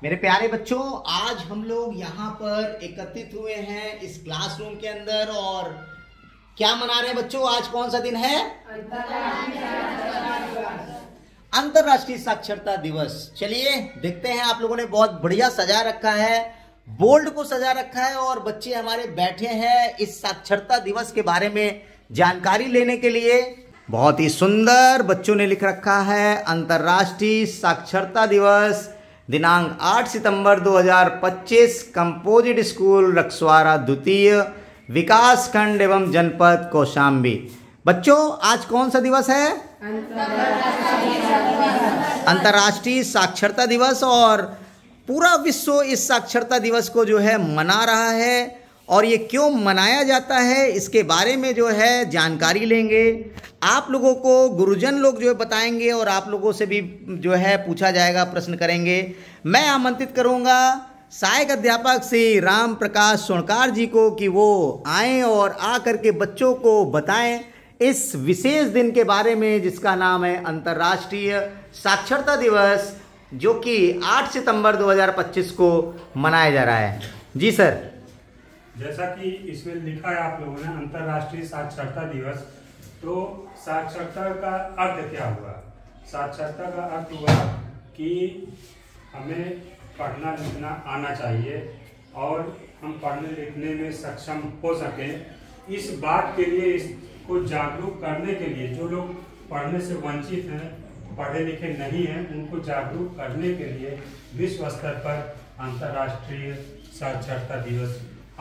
मेरे प्यारे बच्चों, आज हम लोग यहाँ पर एकत्रित हुए हैं इस क्लासरूम के अंदर और क्या मना रहे हैं बच्चों? आज कौन सा दिन है? अंतर्राष्ट्रीय साक्षरता दिवस। चलिए देखते हैं, आप लोगों ने बहुत बढ़िया सजा रखा है, बोर्ड को सजा रखा है और बच्चे हमारे बैठे हैं इस साक्षरता दिवस के बारे में जानकारी लेने के लिए। बहुत ही सुंदर बच्चों ने लिख रखा है, अंतर्राष्ट्रीय साक्षरता दिवस दिनांक 8 सितंबर 2025, कंपोजिट स्कूल रक्सवारा द्वितीय, विकास खंड एवं जनपद कौशाम्बी। बच्चों आज कौन सा दिवस है? अंतर्राष्ट्रीय साक्षरता दिवस। और पूरा विश्व इस साक्षरता दिवस को जो है मना रहा है और ये क्यों मनाया जाता है इसके बारे में जो है जानकारी लेंगे। आप लोगों को गुरुजन लोग जो है बताएंगे और आप लोगों से भी जो है पूछा जाएगा, प्रश्न करेंगे। मैं आमंत्रित करूंगा सहायक अध्यापक श्री राम प्रकाश सोनकार जी को कि वो आएं और आकर के बच्चों को बताएं इस विशेष दिन के बारे में जिसका नाम है अंतर्राष्ट्रीय साक्षरता दिवस, जो कि 8 सितंबर 2025 को मनाया जा रहा है। जी सर। जैसा कि इसमें लिखा है आप लोगों ने अंतर्राष्ट्रीय साक्षरता दिवस, तो साक्षरता का अर्थ क्या हुआ? साक्षरता का अर्थ हुआ कि हमें पढ़ना लिखना आना चाहिए और हम पढ़ने लिखने में सक्षम हो सकें। इस बात के लिए, इसको जागरूक करने के लिए, जो लोग पढ़ने से वंचित हैं, पढ़े लिखे नहीं हैं, उनको जागरूक करने के लिए विश्व स्तर पर अंतर्राष्ट्रीय साक्षरता दिवस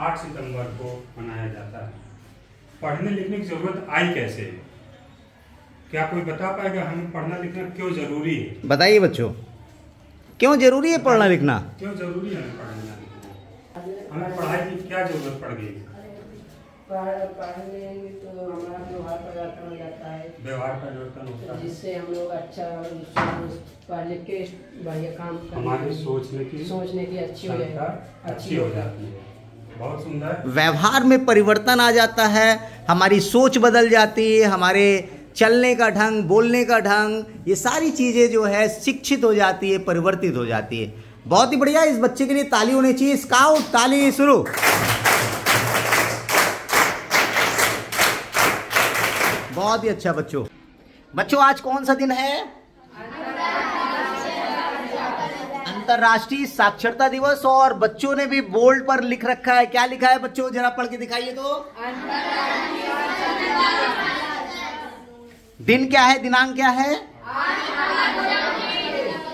8 सितंबर को मनाया जाता है। पढ़ने लिखने की जरूरत आई कैसे? क्या कोई बता पाएगा हमें पढ़ना लिखना क्यों जरूरी है? बताइए बच्चों, क्यों जरूरी है पढ़ना लिखना? क्यों जरूरी है हमें पढ़ना लिखना? हमें पढ़ाई की क्या जरूरत पड़ गई? पढ़ने में तो हमारा व्यवहार परिवर्तन हो जाता है, व्यवहार परिवर्तन होता है, जिससे हम लोग अच्छा पढ़ लिख के बढ़िया काम करते हैं। हमारी सोचने की अच्छी हो जाती है। बहुत सुंदर। व्यवहार में परिवर्तन आ जाता है, हमारी सोच बदल जाती है, हमारे चलने का ढंग, बोलने का ढंग, ये सारी चीजें जो है शिक्षित हो जाती है, परिवर्तित हो जाती है। बहुत ही बढ़िया। इस बच्चे के लिए ताली होनी चाहिए। स्काउट ताली शुरू। बहुत ही अच्छा बच्चों। बच्चों आज कौन सा दिन है? अंतर्राष्ट्रीय साक्षरता दिवस। और बच्चों ने भी बोर्ड पर लिख रखा है, क्या लिखा है बच्चों? जरा पढ़ के दिखाइए तो। दिन क्या है, दिनांक क्या है?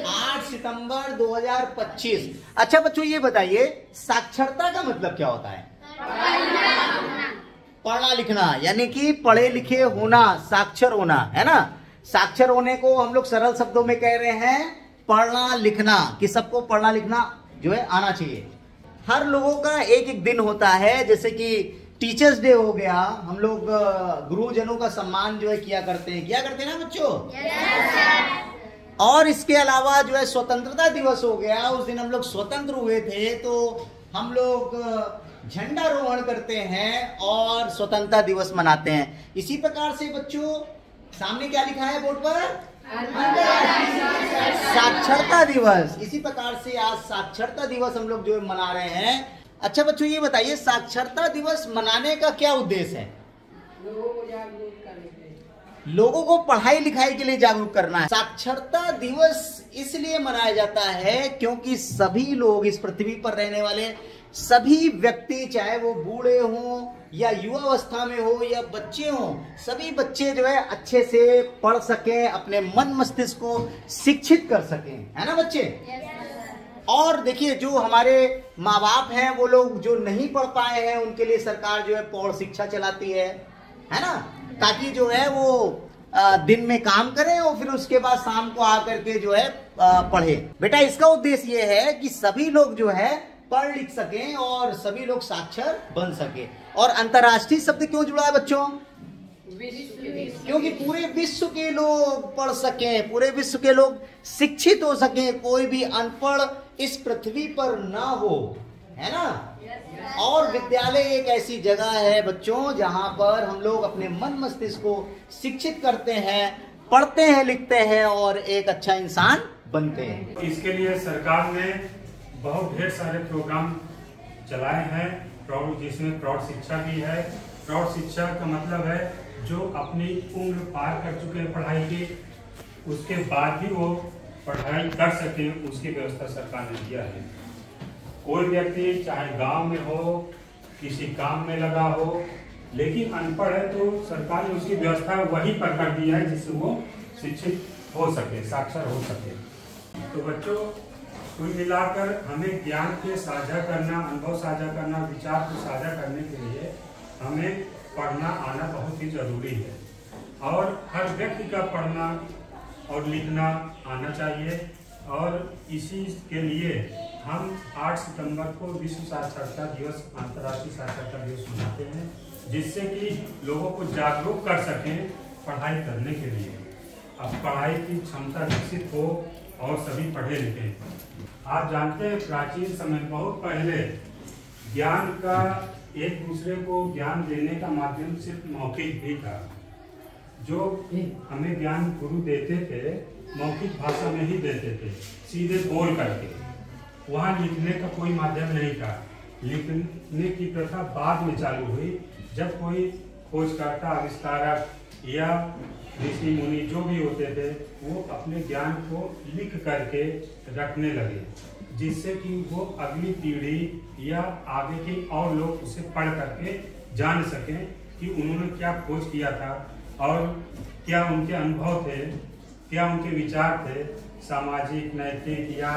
8 सितंबर 2025। अच्छा बच्चों ये बताइए, साक्षरता का मतलब क्या होता है? पढ़ना लिखना, यानी कि पढ़े लिखे होना, साक्षर होना, है ना। साक्षर होने को हम लोग सरल शब्दों में कह रहे हैं पढ़ना लिखना, कि सबको पढ़ना लिखना जो है आना चाहिए। हर लोगों का एक एक दिन होता है, जैसे कि टीचर्स डे हो गया, हम लोग गुरुजनों का सम्मान जो है किया करते हैं ना बच्चों? और इसके अलावा जो है स्वतंत्रता दिवस हो गया, उस दिन हम लोग स्वतंत्र हुए थे, तो हम लोग झंडारोहण करते हैं और स्वतंत्रता दिवस मनाते हैं। इसी प्रकार से बच्चों सामने क्या लिखा है बोर्ड पर? साक्षरता दिवस। इसी प्रकार से आज साक्षरता दिवस हम लोग जो है मना रहे हैं। अच्छा बच्चों ये बताइए, साक्षरता दिवस मनाने का क्या उद्देश्य है? लोगों को पढ़ाई लिखाई के लिए जागरूक करना है। साक्षरता दिवस इसलिए मनाया जाता है क्योंकि सभी लोग, इस पृथ्वी पर रहने वाले सभी व्यक्ति, चाहे वो बूढ़े हों या युवा अवस्था में हो या बच्चे हों, सभी बच्चे जो है अच्छे से पढ़ सकें, अपने मन मस्तिष्क को शिक्षित कर सकें, है ना बच्चे? और देखिए, जो हमारे माँ बाप हैं वो लोग जो नहीं पढ़ पाए हैं उनके लिए सरकार जो है प्रौढ़ शिक्षा चलाती है ना, ताकि जो है वो दिन में काम करें और फिर उसके बाद शाम को आकर के जो है पढ़े। बेटा इसका उद्देश्य ये है कि सभी लोग जो है पढ़ लिख सकें और सभी लोग साक्षर बन सके। और अंतर्राष्ट्रीय शब्द क्यों जुड़ा है बच्चों? क्योंकि पूरे विश्व के लोग पढ़ सकें, पूरे विश्व के लोग शिक्षित हो सकें, कोई भी अनपढ़ इस पृथ्वी पर ना हो, है ना। और विद्यालय एक ऐसी जगह है बच्चों जहां पर हम लोग अपने मन मस्तिष्क को शिक्षित करते हैं, पढ़ते हैं, लिखते हैं और एक अच्छा इंसान बनते हैं। इसके लिए सरकार ने बहुत ढेर सारे प्रोग्राम चलाए हैं प्रौढ़, जिसमें प्रौढ़ शिक्षा भी है। प्रौढ़ शिक्षा का मतलब है जो अपनी उम्र पार कर चुके हैं पढ़ाई की, उसके बाद भी वो पढ़ाई कर सके, उसकी व्यवस्था सरकार ने दिया है। कोई व्यक्ति चाहे गांव में हो, किसी काम में लगा हो, लेकिन अनपढ़ है तो सरकार ने उसकी व्यवस्था वहीं पर कर दी है जिससे वो शिक्षित हो सके, साक्षर हो सके। तो बच्चों, कुल मिलाकर हमें ज्ञान के साझा करना, अनुभव साझा करना, विचार को साझा करने के लिए हमें पढ़ना आना बहुत ही जरूरी है। और हर व्यक्ति का पढ़ना और लिखना आना चाहिए। और इसी के लिए हम 8 सितंबर को विश्व साक्षरता दिवस, अंतर्राष्ट्रीय साक्षरता दिवस मनाते हैं, जिससे कि लोगों को जागरूक कर सकें पढ़ाई करने के लिए। अब पढ़ाई की क्षमता विकसित हो और सभी पढ़े लिखे। आप जानते हैं प्राचीन समय, बहुत पहले ज्ञान का, एक दूसरे को ज्ञान देने का माध्यम सिर्फ मौखिक भी था। जो हमें ज्ञान गुरु देते थे मौखिक भाषा में ही देते थे, सीधे बोल करके। वहाँ लिखने का कोई माध्यम नहीं था। लिखने की प्रथा बाद में चालू हुई, जब कोई खोजकर्ता, आविष्कारक या ऋषि मुनि जो भी होते थे वो अपने ज्ञान को लिख करके रखने लगे, जिससे कि वो अगली पीढ़ी या आगे के और लोग उसे पढ़ करके जान सकें कि उन्होंने क्या खोज किया था और क्या उनके अनुभव थे, क्या उनके विचार थे, सामाजिक, नैतिक या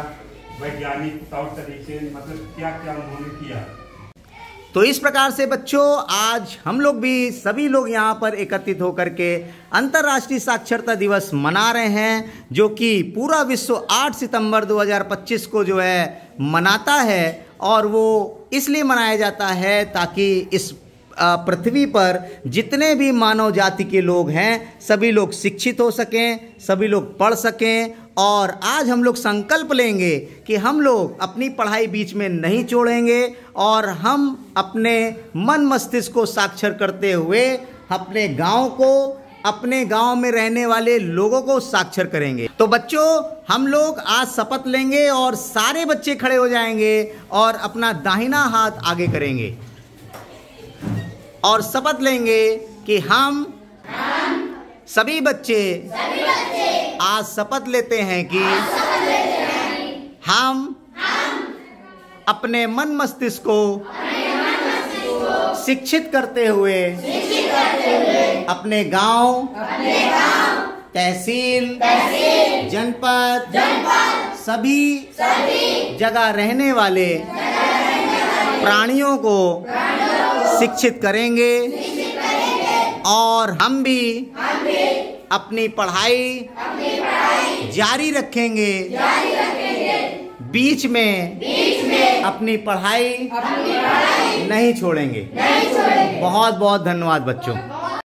वैज्ञानिक तौर तरीके, मतलब क्या क्या उन्होंने किया। तो इस प्रकार से बच्चों, आज हम लोग भी, सभी लोग यहाँ पर एकत्रित होकर के अंतर्राष्ट्रीय साक्षरता दिवस मना रहे हैं, जो कि पूरा विश्व 8 सितंबर 2025 को जो है मनाता है। और वो इसलिए मनाया जाता है ताकि इस पृथ्वी पर जितने भी मानव जाति के लोग हैं सभी लोग शिक्षित हो सकें, सभी लोग पढ़ सकें। और आज हम लोग संकल्प लेंगे कि हम लोग अपनी पढ़ाई बीच में नहीं छोड़ेंगे और हम अपने मन मस्तिष्क को साक्षर करते हुए अपने गांव को, अपने गांव में रहने वाले लोगों को साक्षर करेंगे। तो बच्चों, हम लोग आज शपथ लेंगे और सारे बच्चे खड़े हो जाएंगे और अपना दाहिना हाथ आगे करेंगे और शपथ लेंगे कि हम सभी बच्चे आज शपथ लेते हैं कि हम अपने मन मस्तिष्क को शिक्षित करते हुए अपने गांव, तहसील, जनपद, सभी जगह रहने वाले प्राणियों को शिक्षित करेंगे। और हम भी अपनी पढ़ाई जारी रखेंगे, बीच में अपनी पढ़ाई नहीं छोड़ेंगे। बहुत बहुत धन्यवाद बच्चों।